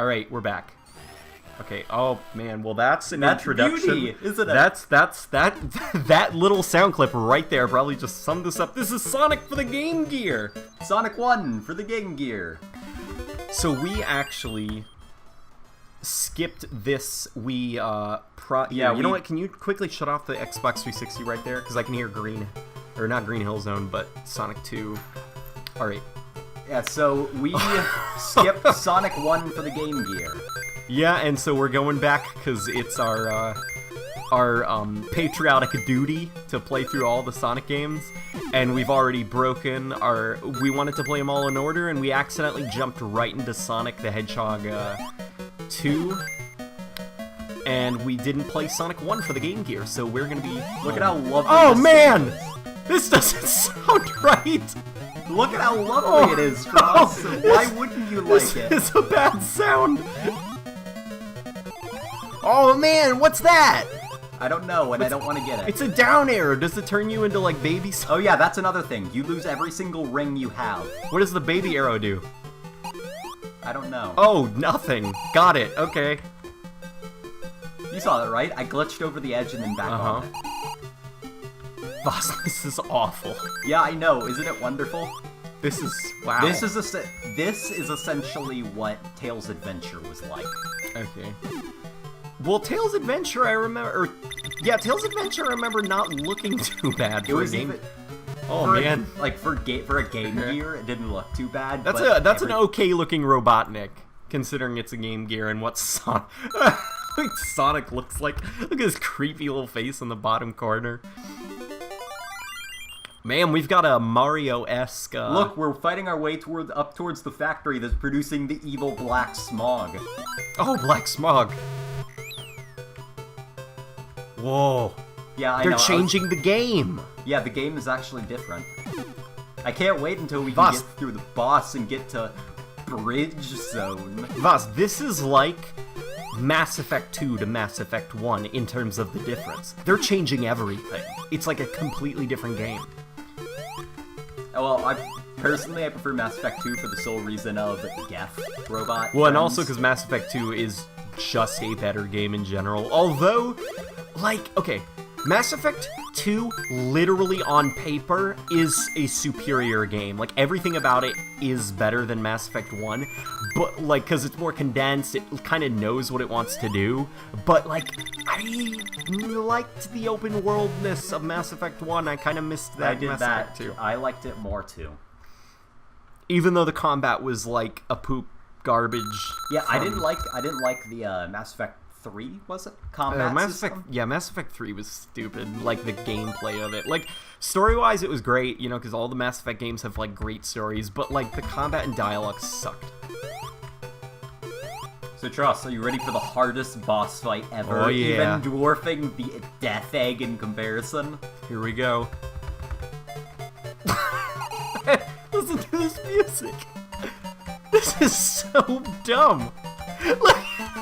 Alright, we're back. Okay, oh man, well that's an introduction. Beauty, isn't it? That little sound clip right there probably just summed this up. This is Sonic for the Game Gear! Sonic 1 for the Game Gear. So we actually skipped this. You know what, can you quickly shut off the Xbox 360 right there? Because I can hear green, or not Green Hill Zone, but Sonic 2. Alright. Yeah, so we skipped Sonic 1 for the Game Gear. Yeah, and so we're going back because it's our patriotic duty to play through all the Sonic games, and we've already broken our... We wanted to play them all in order, and we accidentally jumped right into Sonic the Hedgehog 2, and we didn't play Sonic 1 for the Game Gear, so we're gonna be... Look at how lovely Oh, this man! is. This doesn't sound right! Look at how lovely it is, Cross. Why wouldn't you like it? It's a bad sound! Oh man, what's that? I don't know, and I don't want to get it. It's a down arrow. Does it turn you into like baby? Oh yeah, that's another thing. You lose every single ring you have. What does the baby arrow do? I don't know. Oh, nothing. Got it. Okay. You saw that, right? I glitched over the edge and then back on it. Boss, this is awful. Yeah, I know. Isn't it wonderful? This is... wow. This is essentially what Tails' Adventure was like. Okay. Well, Tails' Adventure, I remember... yeah, Tails' Adventure, I remember not looking too bad for a game... Oh, man. For a Game Gear, it didn't look too bad. That's an okay-looking Robotnik, considering it's a Game Gear and what Sonic looks like. Look at his creepy little face in the bottom corner. Man, we've got a Mario-esque... Look, we're fighting our way up towards the factory that's producing the evil Black Smog. Oh, Black Smog. Whoa. Yeah, I know. They're changing the game. Yeah, the game is actually different. I can't wait until we can get through the boss and get to Bridge Zone. Voss, this is like Mass Effect 2 to Mass Effect 1 in terms of the difference. They're changing everything. It's like a completely different game. Well, personally, I prefer Mass Effect 2 for the sole reason of Geth robot. Well, and also because Mass Effect 2 is just a better game in general. Although, like, okay, Mass Effect 2 literally on paper is a superior game. Like, everything about it is better than Mass Effect 1, but, like, because it's more condensed, it kind of knows what it wants to do, but, like, I liked the open worldness of Mass Effect 1, I kind of missed that in Mass Effect 2. I liked it more, too. Even though the combat was, like, a poop garbage. Yeah, I didn't like the Mass Effect 3, was it? Combat system? Mass Effect 3 was stupid, like, the gameplay of it. Like, story-wise, it was great, you know, because all the Mass Effect games have, like, great stories, but, like, the combat and dialogue sucked. So, Tross, are you ready for the hardest boss fight ever? Oh, yeah. Even dwarfing the Death Egg in comparison? Here we go. Listen to this music! This is so dumb!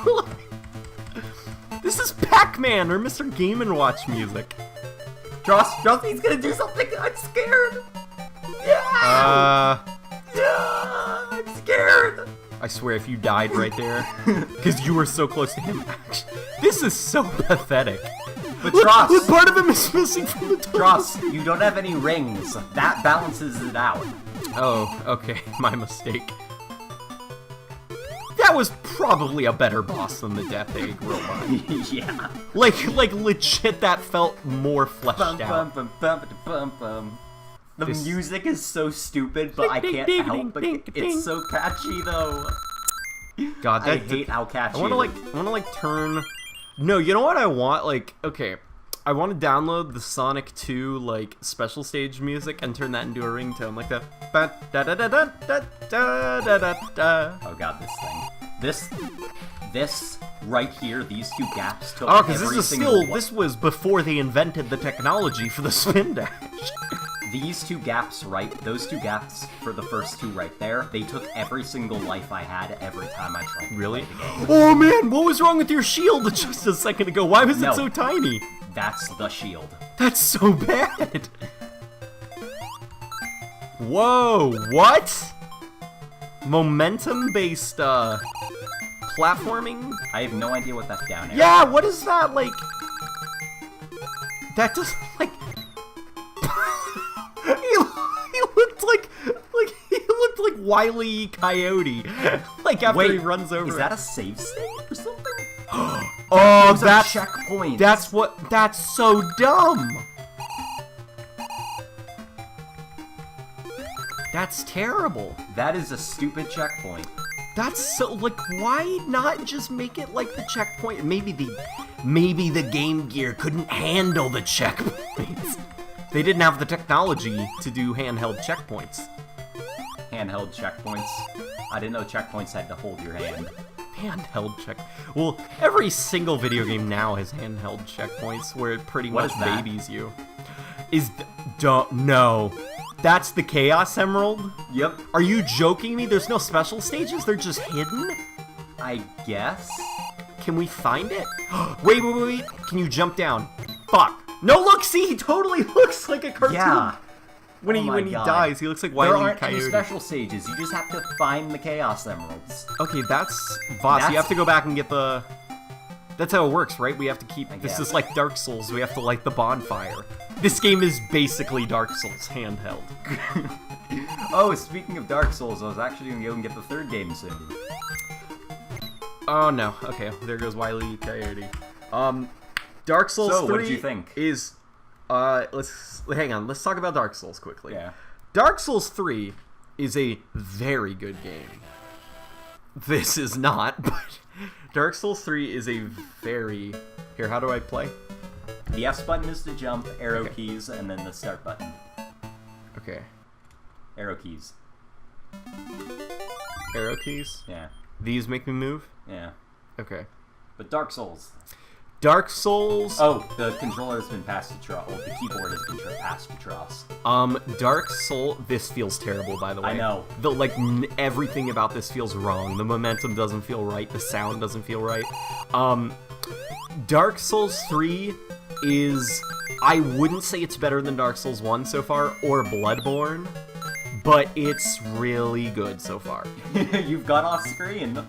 Look. This is Pac-Man or Mr. Game & Watch music. Josh, he's gonna do something! I'm scared! Yeah! I'm scared! I swear, if you died right there, because you were so close to him, this is so pathetic. But Tross, part of him is missing from the top. Tross, you don't have any rings. That balances it out. Oh, okay, my mistake. That was probably a better boss than the Death Egg robot. Yeah. Like legit, that felt more fleshed out. The music is so stupid, but I can't help it. It's so catchy, though. God, I hate how catchy I wanna turn... No, you know what I want? Like, okay, I want to download the Sonic 2, like, special stage music and turn that into a ringtone, like that. Oh god, this thing. This right here, these two gaps took because this was before they invented the technology for the spin dash. These two gaps, right, those two gaps for the first two right there, they took every single life I had every time I tried to play the game. Oh man, what was wrong with your shield just a second ago? Why was it so tiny? That's the shield. That's so bad. Whoa, what? Momentum-based, platforming. I have no idea what that down arrow. Yeah, what is that, like... That doesn't, like... he looked like Wile E. Coyote. Like, after Wait, he runs over... Is that a save state or something? Oh, that's... checkpoint. That's what... That's so dumb! That's terrible. That is a stupid checkpoint. That's so, like, why not just make it like the checkpoint? Maybe the Game Gear couldn't handle the checkpoints. They didn't have the technology to do handheld checkpoints. Handheld checkpoints? I didn't know checkpoints had to hold your hand. Handheld check... Well, every single video game now has handheld checkpoints where it pretty much babies you. No. That's the Chaos Emerald? Yep. Are you joking me? There's no special stages? They're just hidden? I guess? Can we find it? Wait. Can you jump down? Fuck. No, look, see, he totally looks like a cartoon. Yeah. When he dies, he looks like Wile E. Coyote. There aren't any special stages. You just have to find the Chaos Emeralds. Okay, that's... Voss, you have to go back and get the... That's how it works, right? We have to keep... This is like Dark Souls. We have to light the bonfire. This game is basically Dark Souls handheld. Oh, speaking of Dark Souls, I was actually going to go and get the third game soon. Oh, no. Okay, there goes Wile E. Coyote. Dark Souls 3 what did you think? Is... Hang on, let's talk about Dark Souls quickly. Yeah. Dark Souls 3 is a very good game. This is not, but Dark Souls 3 is a very... Here, how do I play? The S button is to jump, arrow keys, and then the start button. Okay. Arrow keys. Arrow keys? Yeah. These make me move? Yeah. Okay. But Dark Souls. Dark Souls... Oh, the controller has been passed to Tross. Well, the keyboard has been passed to Tross. Dark Soul... This feels terrible, by the way. I know. Everything about this feels wrong. The momentum doesn't feel right. The sound doesn't feel right. Dark Souls 3 is... I wouldn't say it's better than Dark Souls 1 so far, or Bloodborne, but it's really good so far. You've gone off screen.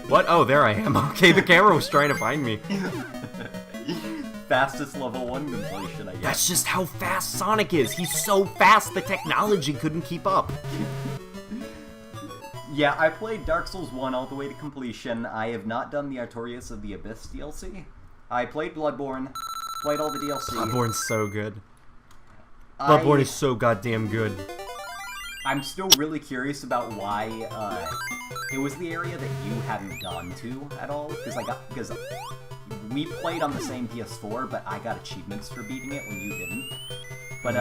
What? Oh, there I am. Okay, the camera was trying to find me. Fastest level 1 completion, I guess. That's just how fast Sonic is. He's so fast the technology couldn't keep up. Yeah, I played Dark Souls 1 all the way to completion. I have not done the Artorias of the Abyss DLC. I played Bloodborne, played all the DLC. Bloodborne's so good. Bloodborne is so goddamn good. I'm still really curious about why it was the area that you hadn't gone to at all, because we played on the same PS4, but I got achievements for beating it when you didn't. But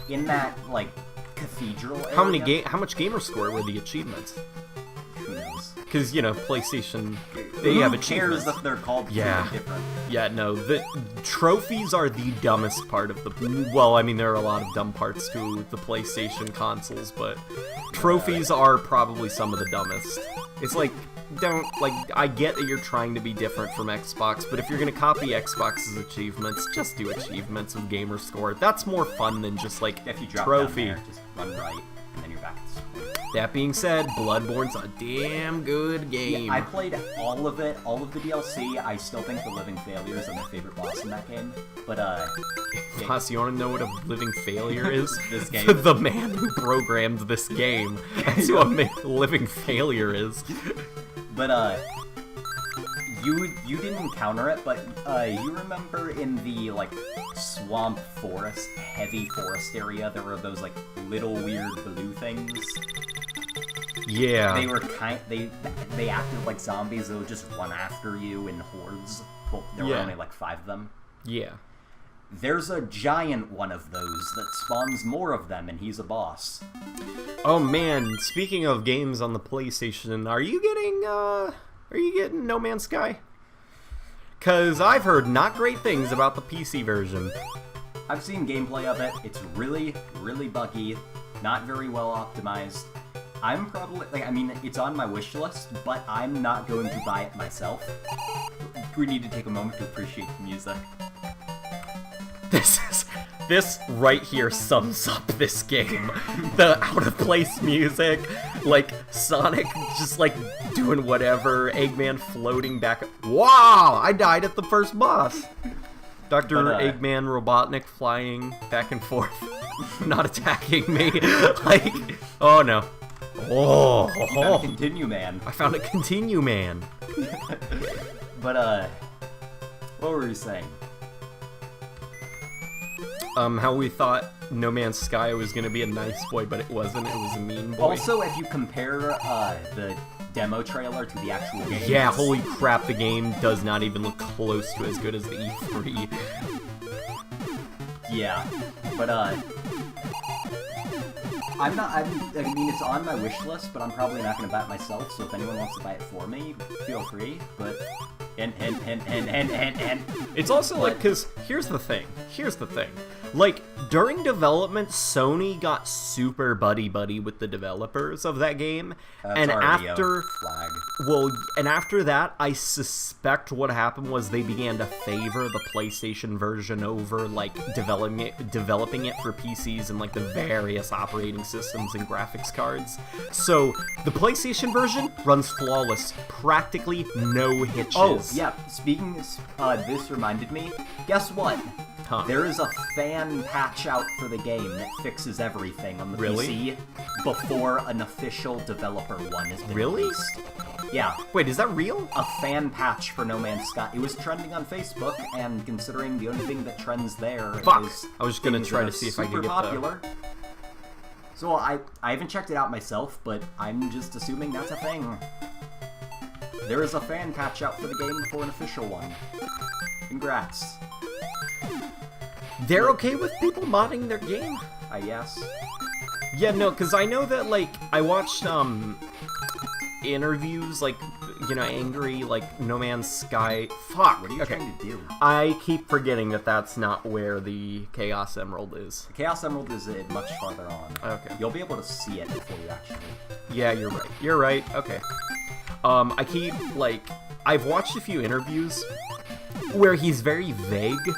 in that like cathedral area, how much gamer score were the achievements? Who knows? Because, you know, PlayStation, they have achievements. Who cares if they're called something different? Yeah, no, the trophies are the dumbest part of the... Well, I mean, there are a lot of dumb parts to the PlayStation consoles, but trophies are probably some of the dumbest. It's like, I get that you're trying to be different from Xbox, but if you're gonna copy Xbox's achievements, just do achievements of gamer score. That's more fun than just, like, if you drop trophy. Down there, just run right, and then you're back at school. That being said, Bloodborne's a damn good game. Yeah, I played all of it, all of the DLC. I still think the Living Failures are my favorite boss in that game. But, Plus, you wanna know what a living failure is? This game. The man who programmed this game. That's what a living failure is. But, you didn't encounter it, but, you remember in the, like, swamp forest, heavy forest area, there were those, like, little weird blue things? Yeah. They were they acted like zombies. They would just run after you in hordes. Well, there were only like 5 of them. Yeah. There's a giant one of those that spawns more of them, and he's a boss. Oh man, speaking of games on the PlayStation, are you getting No Man's Sky? 'Cause I've heard not great things about the PC version. I've seen gameplay of it. It's really, really buggy, not very well optimized. I'm probably, it's on my wish list, but I'm not going to buy it myself. We need to take a moment to appreciate the music. This right here sums up this game. The out-of-place music, Like, Sonic just, like, doing whatever, Eggman floating back. Wow! I died at the first boss! Dr. Eggman Robotnik flying back and forth, not attacking me. Like, oh no. Oh, You found a Continue Man. I found a Continue Man. But, what were you saying? How we thought No Man's Sky was gonna be a nice boy, but it wasn't. It was a mean boy. Also, if you compare the demo trailer to the actual game. Yeah, holy crap, the game does not even look close to as good as the E3. Yeah, but I mean, it's on my wish list, but I'm probably not gonna buy it myself, so if anyone wants to buy it for me, feel free, but... And. It's also like, because here's the thing. Like, during development, Sony got super buddy-buddy with the developers of that game. That's and already after... a flag. Well, and after that, I suspect what happened was they began to favor the PlayStation version over, like, developing it for PCs and, like, the various operating systems and graphics cards. So, the PlayStation version runs flawless. Practically no hitches. Oh, yeah, speaking, this reminded me, guess what? Huh. There is a fan patch out for the game that fixes everything on the PC before an official developer one has been released. Yeah. Wait, is that real? A fan patch for No Man's Sky. It was trending on Facebook, and considering the only thing that trends there is I was gonna try to see if I could get popular. So I haven't checked it out myself, but I'm just assuming that's a thing. There is a fan patch out for the game before an official one. Congrats. They're okay with people modding their game? I guess. Yeah, no, because I know that, like, I watched, interviews, like, you know, angry, like, No Man's Sky... Fuck! What are you trying to do? I keep forgetting that that's not where the Chaos Emerald is. The Chaos Emerald is much farther on. Okay. You'll be able to see it before you actually... Yeah, you're right. You're right. Okay. I keep, like... I've watched a few interviews where he's very vague,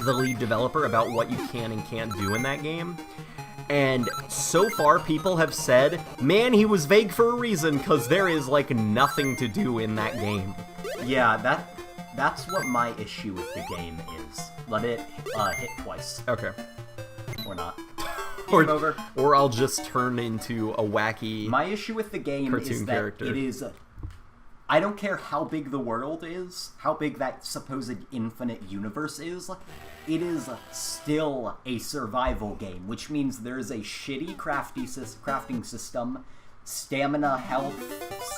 the lead developer, about what you can and can't do in that game. And so far, people have said, man, he was vague for a reason, because there is, like, nothing to do in that game. Yeah, that's what my issue with the game is. Let it hit twice. Okay. Or not. Or, Game over. Or I'll just turn into a wacky My issue with the game is that character. it is... I don't care how big the world is, how big that supposed infinite universe is, it is still a survival game, which means there is a shitty crafting system, stamina, health,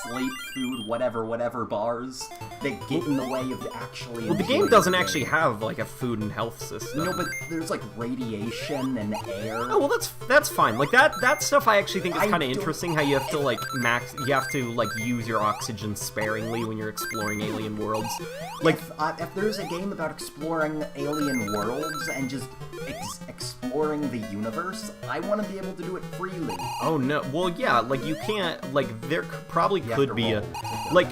sleep, food, whatever bars that get in the way of actually... Well, the game doesn't actually have, like, a food and health system. No, but there's, like, radiation and air. Oh, well, that's fine. Like, that stuff I actually think is kind of interesting, how you have to, like, use your oxygen sparingly when you're exploring alien worlds. Like, if there's a game about exploring alien worlds and just exploring the universe, I want to be able to do it freely. Oh, no. Well, yeah, like, you can't, like, there probably could be a... Like,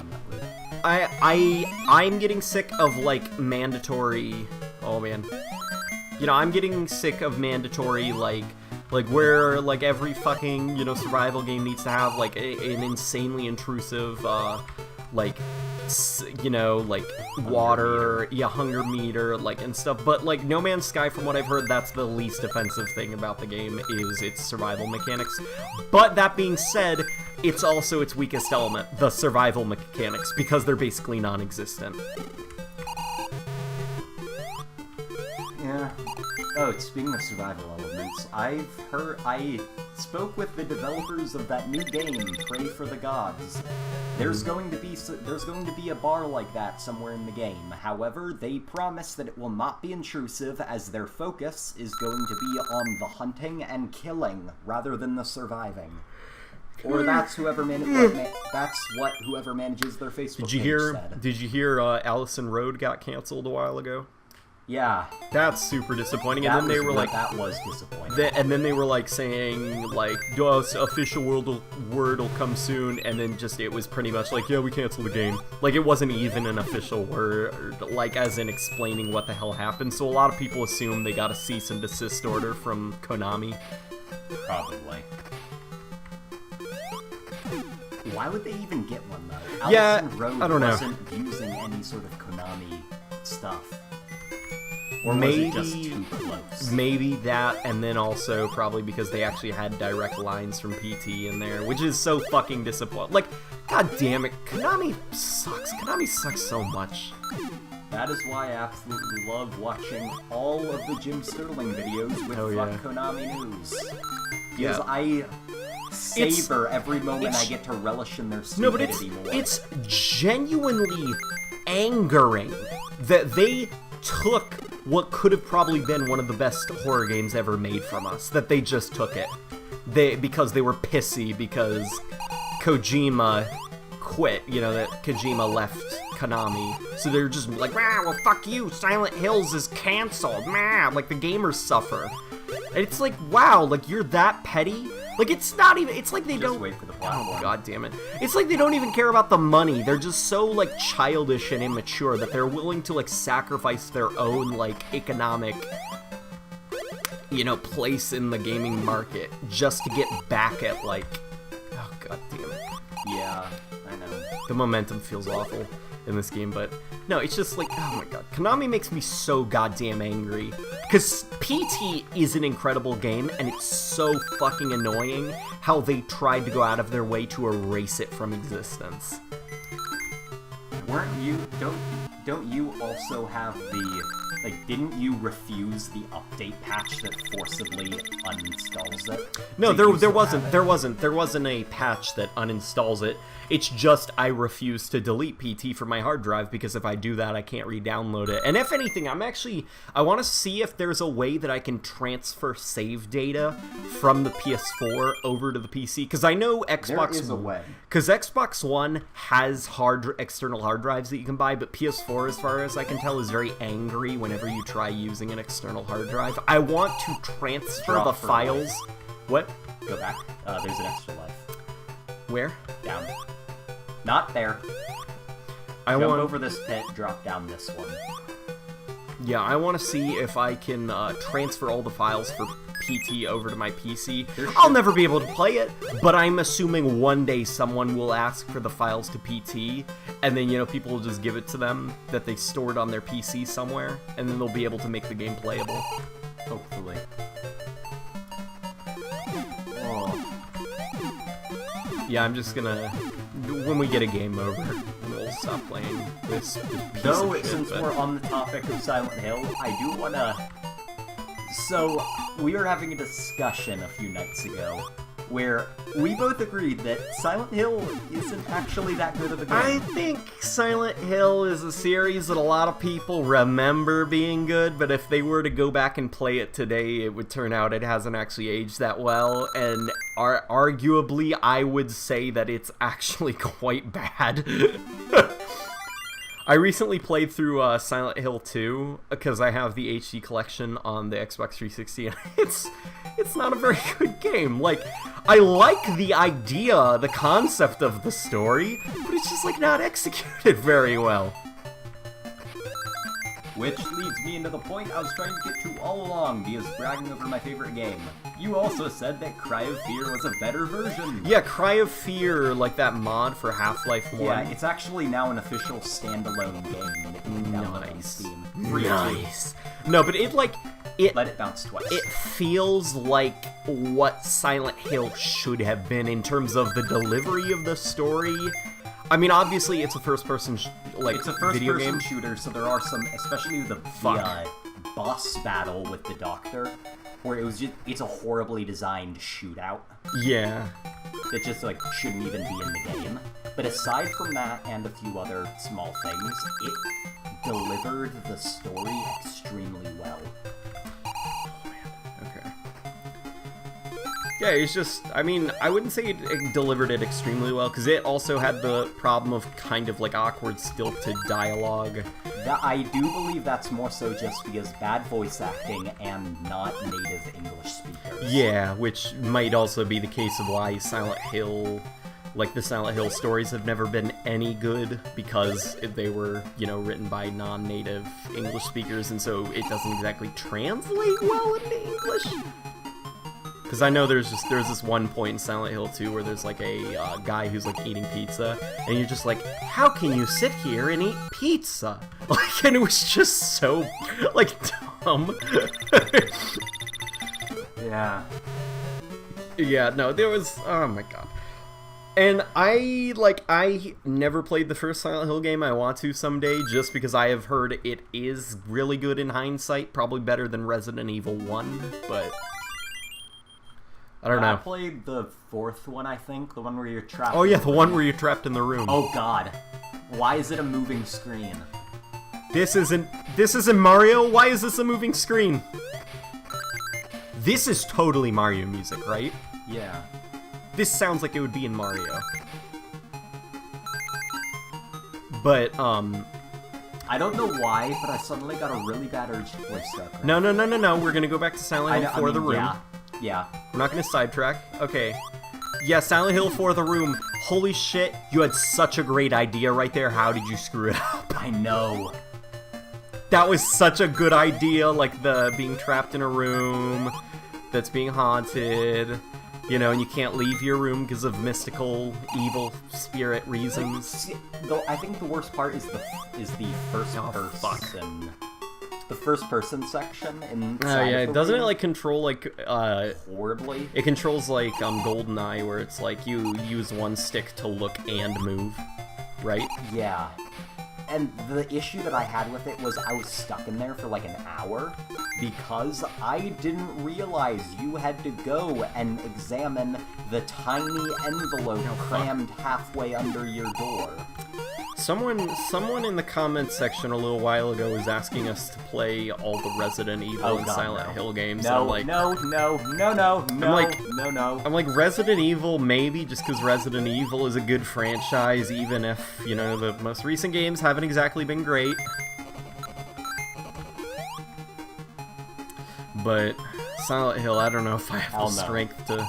I'm getting sick of, like, mandatory... Oh, man. You know, I'm getting sick of mandatory, like where, like, every fucking, you know, survival game needs to have, like, an insanely intrusive, like, you know, like, water, hunger meter, like, and stuff. But, like, No Man's Sky, from what I've heard, that's the least offensive thing about the game, is its survival mechanics. But that being said, it's also its weakest element, the survival mechanics, because they're basically non-existent. Yeah. Oh, speaking of survival elements, I spoke with the developers of that new game, Pray for the Gods. There's going to be a bar like that somewhere in the game. However, they promise that it will not be intrusive, as their focus is going to be on the hunting and killing rather than the surviving. Or that's what whoever manages their Facebook page said. Did you hear Allison Road got canceled a while ago? Yeah. That's super disappointing. And then they were like, that was disappointing. And then they were like saying, like, official word will come soon, and then just it was pretty much like, yeah, we canceled the game. Like, it wasn't even an official word, like, as in explaining what the hell happened. So a lot of people assume they got a cease and desist order from Konami. Probably. Why would they even get one, though? Yeah, Allison Road I don't know. wasn't using any sort of Konami stuff. Or Maybe, was it just too close? Maybe that, and then also probably because they actually had direct lines from PT in there, which is so fucking disappointing. Like, god damn it, Konami sucks. Konami sucks so much. That is why I absolutely love watching all of the Jim Sterling videos with Konami News. Because I savor every moment I get to relish in their stupidity more. It's genuinely angering that they took what could have probably been one of the best horror games ever made from us, that they just took it. Because they were pissy because Kojima quit, you know, that Kojima left Konami. So they're just like, well, fuck you, Silent Hills is canceled, like the gamers suffer. And it's like, wow, like you're that petty? Like it's not even, it's like they don't... Just wait for the platform. Oh, god damn it. It's like they don't even care about the money. They're just so, like, childish and immature that they're willing to, like, sacrifice their own, like, economic, you know, place in the gaming market just to get back at, like... Oh, god damn it. Yeah, I know. The momentum feels awful in this game, but no, it's just like, oh my god, Konami makes me so goddamn angry, because PT is an incredible game, and it's so fucking annoying how they tried to go out of their way to erase it from existence. Weren't you, don't you also have the, like, didn't you refuse the update patch that forcibly uninstalls it? No, there wasn't a patch that uninstalls it. It's just I refuse to delete PT from my hard drive because if I do that, I can't re-download it. And if anything, I want to see if there's a way that I can transfer save data from the PS4 over to the PC, because I know Xbox... There is a way. Because Xbox One has external hard drives that you can buy, but PS4, as far as I can tell, is very angry whenever you try using an external hard drive. I want to transfer the files... What? Go back. There's an extra life. Where? Down. Not there. Jump over this pit, drop down this one. Yeah, I want to see if I can transfer all the files for PT over to my PC. I'll never be able to play it, but I'm assuming one day someone will ask for the files to PT, and then, you know, people will just give it to them that they stored on their PC somewhere, and then they'll be able to make the game playable. Hopefully. Oh. Yeah, I'm just gonna... When we get a game over, we'll stop playing this piece Though, of shit, since we're on the topic of Silent Hill, I do wanna... So, we were having a discussion a few nights ago where we both agreed that Silent Hill isn't actually that good of a game. I think Silent Hill is a series that a lot of people remember being good, but if they were to go back and play it today, it would turn out it hasn't actually aged that well, and arguably, I would say that it's actually quite bad. I recently played through Silent Hill 2 because I have the HD collection on the Xbox 360, and it's not a very good game. Like, I like the idea, the concept of the story, but it's just, like, not executed very well. Which leads me into the point I was trying to get to all along, because bragging over my favorite game. You also said that Cry of Fear was a better version. Yeah, Cry of Fear, like that mod for Half-Life 1. Yeah, it's actually now an official standalone game that you can download on Steam. Nice. No, but it let it bounce twice. It feels like what Silent Hill should have been in terms of the delivery of the story. I mean, obviously, it's a first-person it's a first-person shooter, so there are some, especially the boss battle with the Doctor, where it's a horribly designed shootout. Yeah. That just, like, shouldn't even be in the game. But aside from that and a few other small things, it delivered the story extremely well. Yeah, it's just, I mean, I wouldn't say it delivered it extremely well, because it also had the problem of kind of, like, awkward, stilted dialogue. I do believe that's more so just because bad voice acting and not native English speakers. Yeah, which might also be the case of why Silent Hill, like, the Silent Hill stories have never been any good, because they were, you know, written by non-native English speakers, and so it doesn't exactly translate well into English. Because I know there's this one point in Silent Hill 2 where there's like a guy who's like eating pizza, and you're just like, how can you sit here and eat pizza? Like, and it was just so like dumb. Yeah. Yeah, no, there was, oh my god. And I never played the first Silent Hill game. I want to someday, just because I have heard it is really good in hindsight, probably better than Resident Evil 1, but I don't know. I played the 4th one, I think, the one where you're trapped. Oh yeah, the one where you're trapped in the room. Oh god. Why is it a moving screen? This isn't Mario? Why is this a moving screen? This is totally Mario music, right? Yeah. This sounds like it would be in Mario. But, I don't know why, but I suddenly got a really bad urge to play StarCraft. No. We're gonna go back to Silent Hill 4 The Room. Yeah. We're not gonna sidetrack. Okay. Yeah, Silent Hill 4 The Room. Holy shit, you had such a great idea right there. How did you screw it up? I know. That was such a good idea, like the being trapped in a room that's being haunted. You know, and you can't leave your room because of mystical, evil spirit reasons. Though I think the worst part is the first person. The first person section in. Oh yeah, doesn't it like control like horribly? It controls like GoldenEye, where it's like you use one stick to look and move, right? Yeah. And the issue that I had with it was I was stuck in there for like an hour because I didn't realize you had to go and examine the tiny envelope crammed halfway under your door. Someone in the comments section a little while ago was asking us to play all the Resident Evil and Silent Hill games. No, I'm like, no. I'm like, Resident Evil maybe, just because Resident Evil is a good franchise, even if, you know, the most recent games haven't exactly been great. But Silent Hill, I don't know if I have the strength to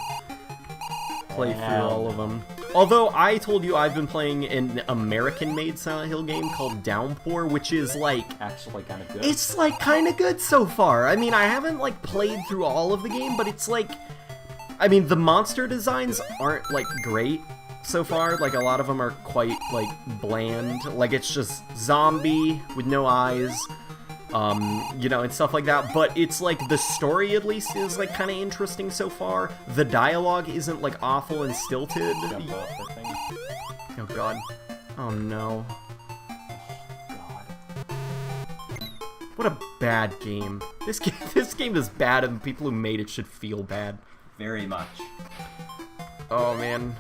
play through all of them. Although, I told you I've been playing an American-made Silent Hill game called Downpour, which is, like... actually kind of good. It's, like, kind of good so far. I mean, I haven't, like, played through all of the game, but it's, like... I mean, the monster designs aren't, like, great so far. Like, a lot of them are quite, like, bland. Like, it's just zombie with no eyes. You know, and stuff like that, but it's like, the story at least is like kind of interesting so far. The dialogue isn't like awful and stilted. Oh god. Oh no. What a bad game. This game is bad, and the people who made it should feel bad. Very much. Oh man.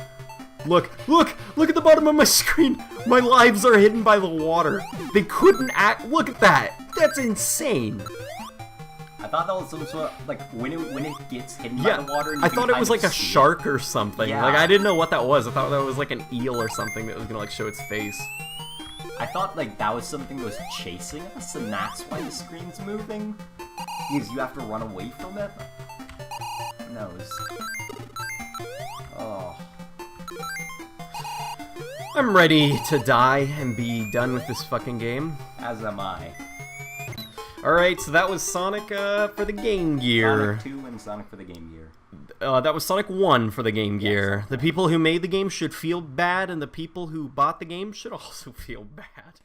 Look at the bottom of my screen! My lives are hidden by the water. They couldn't act. Look at that! That's insane! I thought that was some sort of, like, when it gets hidden by the water... I thought it was like a shark or something. Yeah. Like, I didn't know what that was. I thought that was like an eel or something that was gonna, like, show its face. I thought, like, that was something that was chasing us, and that's why the screen's moving? Because you have to run away from it? No, oh... I'm ready to die and be done with this fucking game. As am I. Alright, so that was Sonic for the Game Gear. Sonic 2 and Sonic for the Game Gear. That was Sonic 1 for the Game Gear. The people who made the game should feel bad, and the people who bought the game should also feel bad.